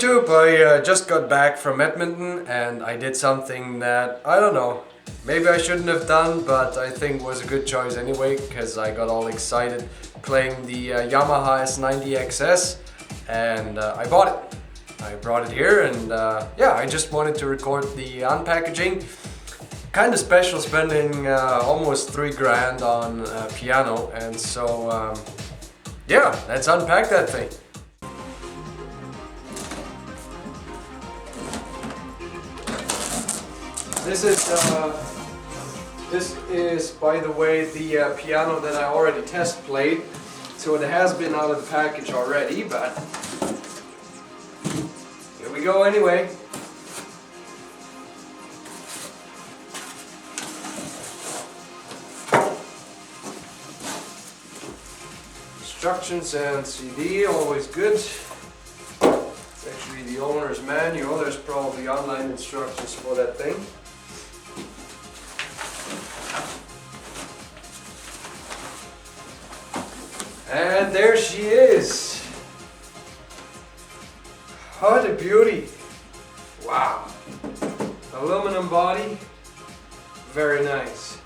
YouTube, I just got back from Edmonton and I did something that, I don't know, maybe I shouldn't have done, but I think was a good choice anyway, because I got all excited playing the Yamaha S90-XS and I bought it. I brought it here and yeah, I just wanted to record the unpackaging. Kind of special spending almost 3 grand on piano, and so yeah, let's unpack that thing. This is, by the way, the piano that I already test played. So it has been out of the package already, but here we go anyway. Instructions and CD, always good. It's actually the owner's manual. There's probably online instructions for that thing. And there she is. What a beauty. Wow. Aluminum body. Very nice.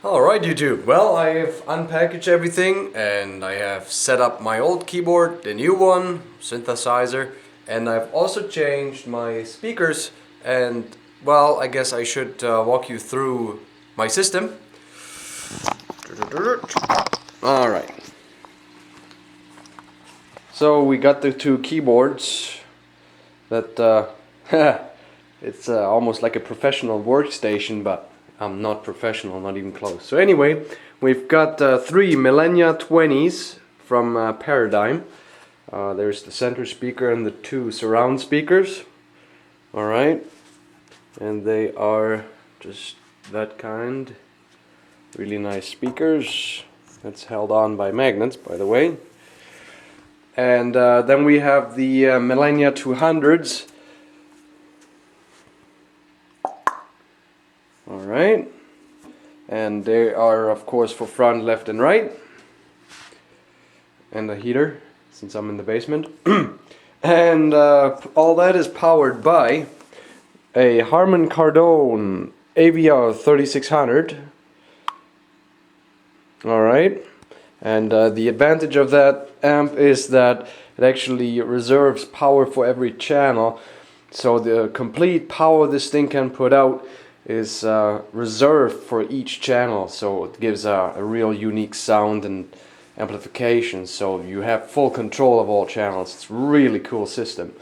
Alright YouTube, well, I have unpackaged everything and I have set up my old keyboard, the new one, synthesizer, and I've also changed my speakers, and well, I guess I should walk you through my system. Alright. So we got the 2 keyboards that it's almost like a professional workstation, but I'm not professional, not even close. So anyway, we've got 3 Millenia 20s from Paradigm. There's the center speaker and the 2 surround speakers. Alright, and they are just that kind. Really nice speakers. That's held on by magnets, by the way. And then we have the Millenia 200s. Alright, and they are of course for front, left and right, and a heater since I'm in the basement. And all that is powered by a Harman Kardon AVR 3600. Alright, and the advantage of that amp is that it actually reserves power for every channel, so the complete power this thing can put out is reserved for each channel, so it gives a real unique sound and amplification, so you have full control of all channels. It's a really cool system.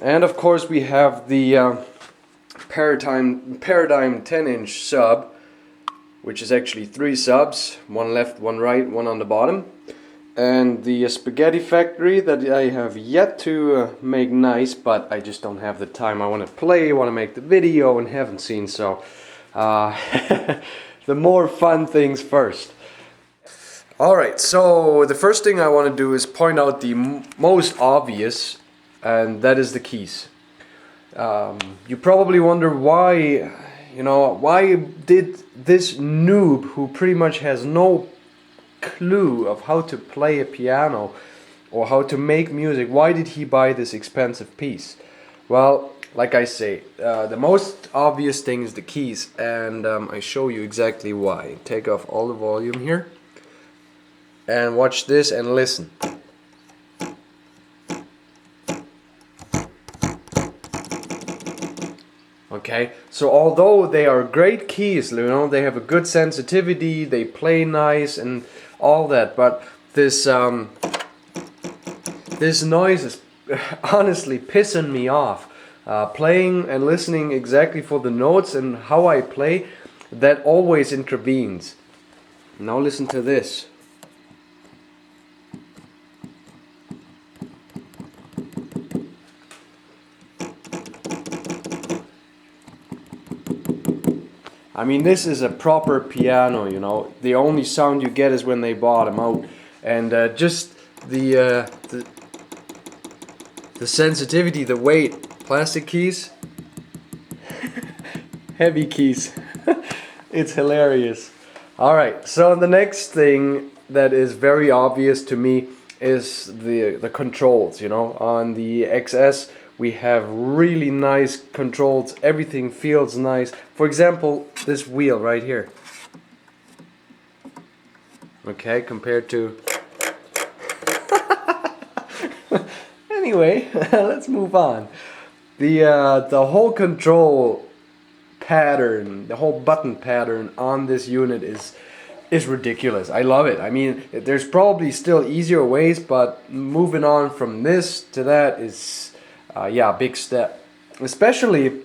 And of course we have the Paradigm 10-inch sub, which is actually 3 subs, 1 left, 1 right, 1 on the bottom, and the Spaghetti Factory that I have yet to make nice, but I just don't have the time. I want to play, want to make the video, and haven't seen, so the more fun things first. Alright, so the first thing I want to do is point out the most obvious, and that is the keys. You probably wonder why, why did this noob who pretty much has no clue of how to play a piano or how to make music, why did he buy this expensive piece? Well, like I say, the most obvious thing is the keys, and I show you exactly why. Take off all the volume here and watch this and listen. Okay, so although they are great keys, they have a good sensitivity, they play nice and all that, but this this noise is honestly pissing me off. Playing and listening exactly for the notes and how I play, that always intervenes. Now listen to this. I mean, this is a proper piano, The only sound you get is when they bottom out, and just the sensitivity, the weight, plastic keys, heavy keys. It's hilarious. All right, so the next thing that is very obvious to me is the controls. On the XS We have really nice controls. Everything feels nice. For example, this wheel right here. Okay, compared to... Anyway, let's move on. The whole control pattern, the whole button pattern on this unit is ridiculous. I love it. I mean, there's probably still easier ways, but moving on from this to that is, yeah, a big step. Especially,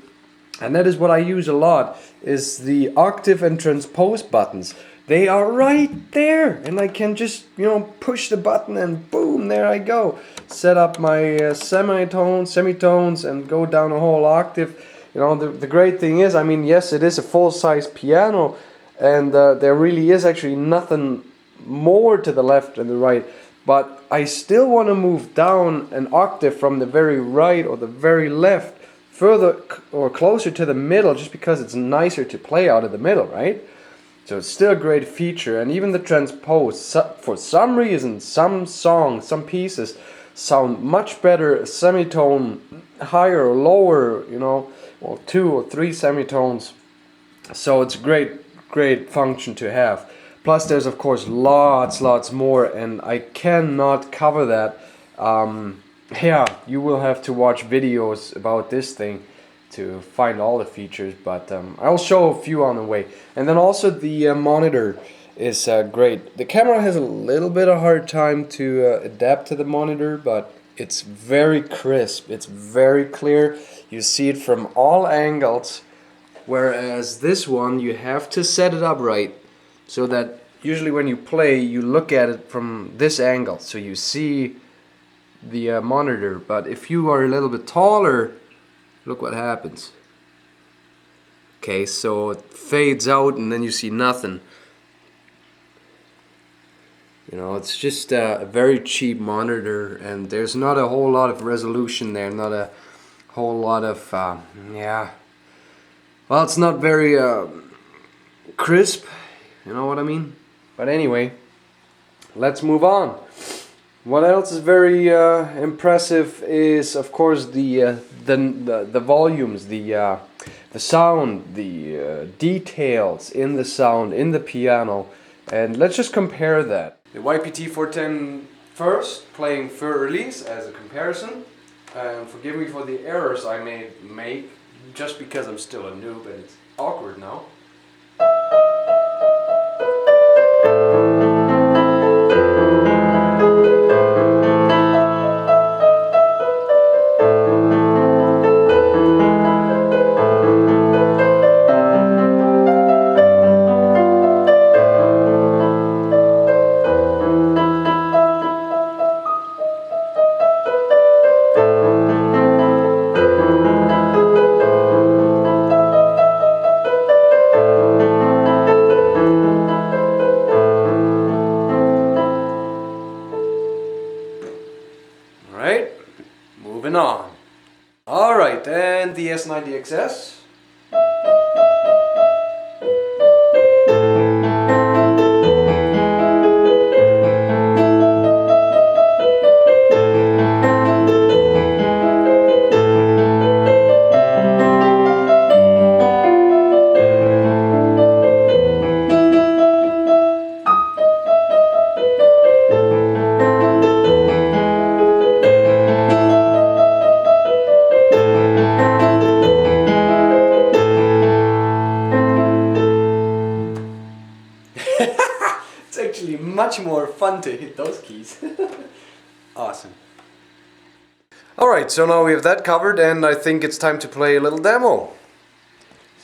and that is what I use a lot, is the octave and transpose buttons. They are right there, and I can just, you know, push the button and boom, there I go. Set up my semitones, and go down a whole octave. You know, the great thing is, I mean, yes, it is a full-size piano, and there really is actually nothing more to the left and the right, but I still want to move down an octave from the very right or the very left, further or closer to the middle, just because it's nicer to play out of the middle, right? So it's still a great feature. And even the transpose, for some reason, some songs, some pieces sound much better semitone higher or lower, you know, or 2 or 3 semitones. So it's a great function to have. Plus there's of course lots more, and I cannot cover that. Yeah, you will have to watch videos about this thing to find all the features, but I'll show a few on the way. And then also the monitor is great. The camera has a little bit of a hard time to adapt to the monitor, but it's very crisp, it's very clear. You see it from all angles, whereas this one you have to set it up right, so that usually when you play you look at it from this angle, so you see the monitor. But if you are a little bit taller, look what happens. Okay, so it fades out and then you see nothing. You know, it's just a very cheap monitor, and there's not a whole lot of resolution there, not a whole lot of, yeah. Well, it's not very crisp, you know what I mean? But anyway, let's move on. What else is very impressive is, of course, the volumes, the sound, the details in the sound, in the piano, and let's just compare that. The YPT410 first, playing Fur Release as a comparison. Forgive me for the errors I may make, just because I'm still a noob and it's awkward now. Moving on. Alright, and the S90-XS. It's actually much more fun to hit those keys. Awesome. Alright, so now we have that covered, and I think it's time to play a little demo.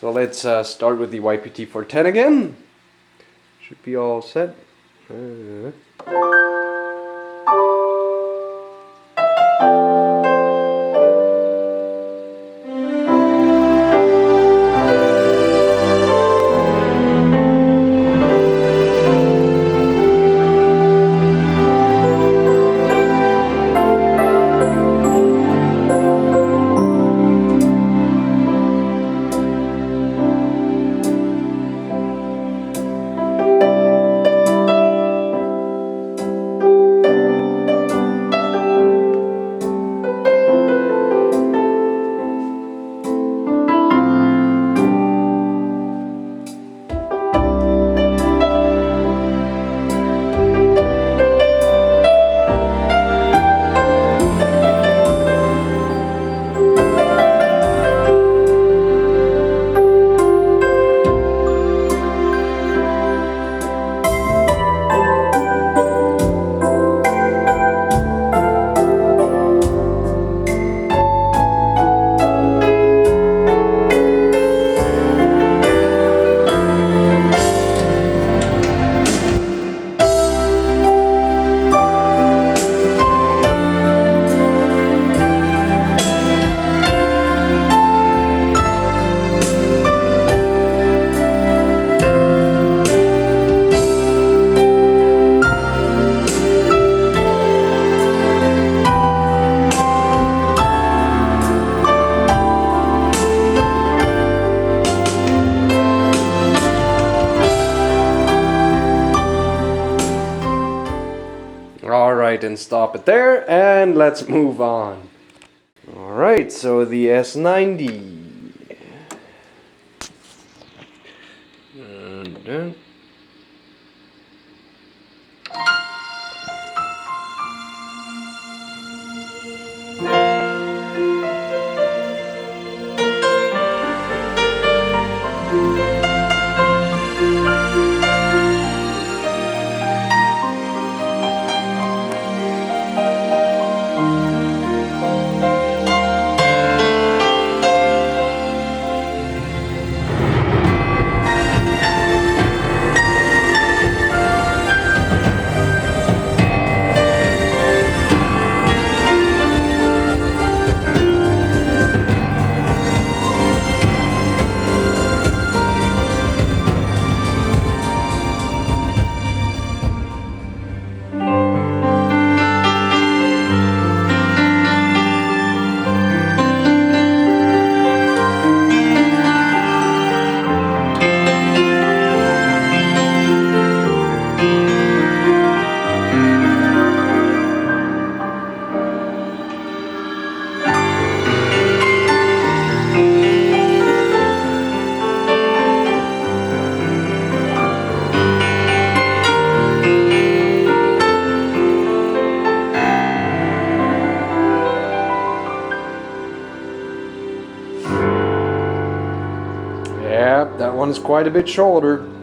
So let's start with the YPT410 again. Should be all set. right, and stop it there, and let's move on. Alright, so the S90. And then yeah, that one's quite a bit shorter.